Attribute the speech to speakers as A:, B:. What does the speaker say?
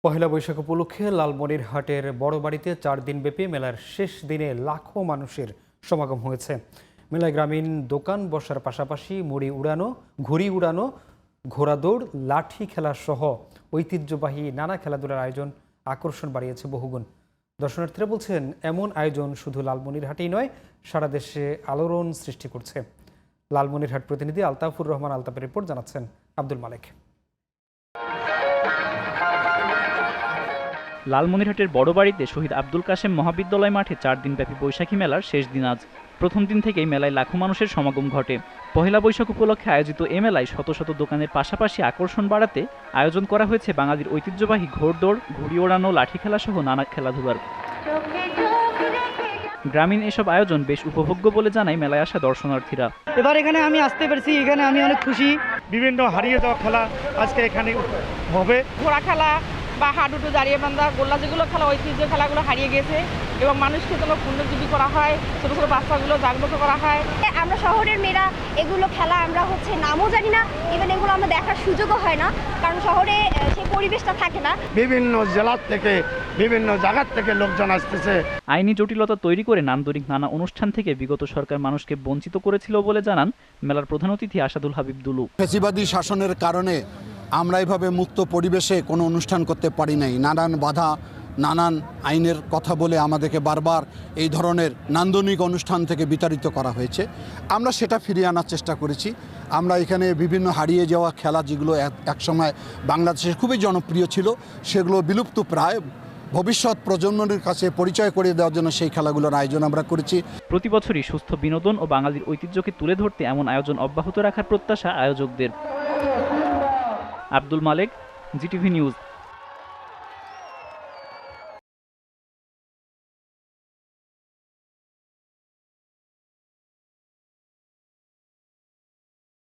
A: পহেলা বৈশাখ উপলক্ষে লালমনিরহাটের বড় বাড়িতে 4 দিনব্যাপী মেলার শেষ দিনে লাখো মানুষের সমাগম হয়েছে। মেলায় গ্রামীণ দোকান বসার পাশাপাশি মুড়ি উড়ানো, ঘুড়ি উড়ানো, ঘোড়াদৌড়, লাঠি খেলা সহ ঐতিহ্যবাহী নানা খেলাধুলার আয়োজন আকর্ষণ বাড়িয়েছে বহুগুণ। দর্শনার্থীরা বলছেন, এমন আয়োজন শুধু লালমনিরহাটেই নয়, সারা দেশে আলোড়ন সৃষ্টি করছে। লালমনিরহাট প্রতিনিধি আলতাফুর রহমান আলতাফের রিপোর্ট জানাচ্ছেন আব্দুল মালেক।
B: লালমনিরহাটের বড় বাড়িতে শহীদ আব্দুল কাশেম মহাবিদ্যালয় মাঠে 4 দিনব্যাপী বৈশাখী মেলার শেষ দিন আজ। প্রথম দিন থেকেই মেলায় লাখো মানুষের সমাগম ঘটে। পহেলা বৈশাখ উপলক্ষে আয়োজিত এ মেলায় শত শত দোকানের পাশাপাশি আকর্ষণ বাড়াতে আয়োজন করা হয়েছে বাঙালির ঐতিহ্যবাহী ঘোড়দৌড়, ঘুড়ি ওড়ানো, লাঠি খেলা সহ নানা খেলাধুলার। গ্রামীণ এসব আয়োজন বেশ উপভোগ্য বলে জানায় মেলায় আসা দর্শনার্থীরা।
C: এবার এখানে আমি আসতে পেরেছি, এখানে আমি অনেক খুশি।
D: বিভিন্ন হারিয়ে যাওয়া খেলা আজকে এখানে হবে।
E: ঘোড়া খেলা বা হাডুডু দাঁড়িয়ে বান্ধা গোল্লা, যেগুলো খেলা ঐতিহ্য খেলাগুলো হারিয়ে গেছে এবং মানুষকে যেন পুনর্জীবী করা হয়, ছোটো ছোটো বাচ্চাগুলো জাগ্রত করা হয়।
F: আমরা শহরের মেয়েরা এগুলো খেলা আমরা নামও জানি না, ইভেন এগুলো আমরা দেখার সুযোগও হয় না, কারণ শহরে সেই পরিবেশটা থাকে না।
D: বিভিন্ন জেলার থেকে বিভিন্ন জায়গার থেকে লোকজন আসতেছে।
B: আইনি জটিলতা তৈরি করে নান্দনিক নানা অনুষ্ঠান থেকে বিগত সরকার মানুষকে বঞ্চিত করেছিল বলে জানান মেলার প্রধান অতিথি আসাদুল হাবিব দুলু।
G: ফ্যাসিবাদী শাসনের কারণে আমরা এভাবে মুক্ত পরিবেশে কোনো অনুষ্ঠান করতে পারি নাই। নানান বাধা, নানান আইনের কথা বলে আমাদেরকে বারবার এই ধরনের নান্দনিক অনুষ্ঠান থেকে বিতাড়িত করা হয়েছে। আমরা সেটা ফিরিয়ে আনার চেষ্টা করেছি। আমরা এখানে বিভিন্ন হারিয়ে যাওয়া খেলা, যেগুলো একসময় বাংলাদেশে খুবই জনপ্রিয় ছিল, সেগুলো বিলুপ্ত প্রায়, ভবিষ্যৎ প্রজন্মের কাছে পরিচয় করিয়ে দেওয়ার জন্য সেই খেলাগুলোর আয়োজন আমরা করেছি।
B: প্রতি বছরই সুস্থ বিনোদন ও বাঙালির ঐতিহ্যকে তুলে ধরতে এমন আয়োজন অব্যাহত রাখার প্রত্যাশা আয়োজকদের। আব্দুল মালেক, জিটিভি নিউজ।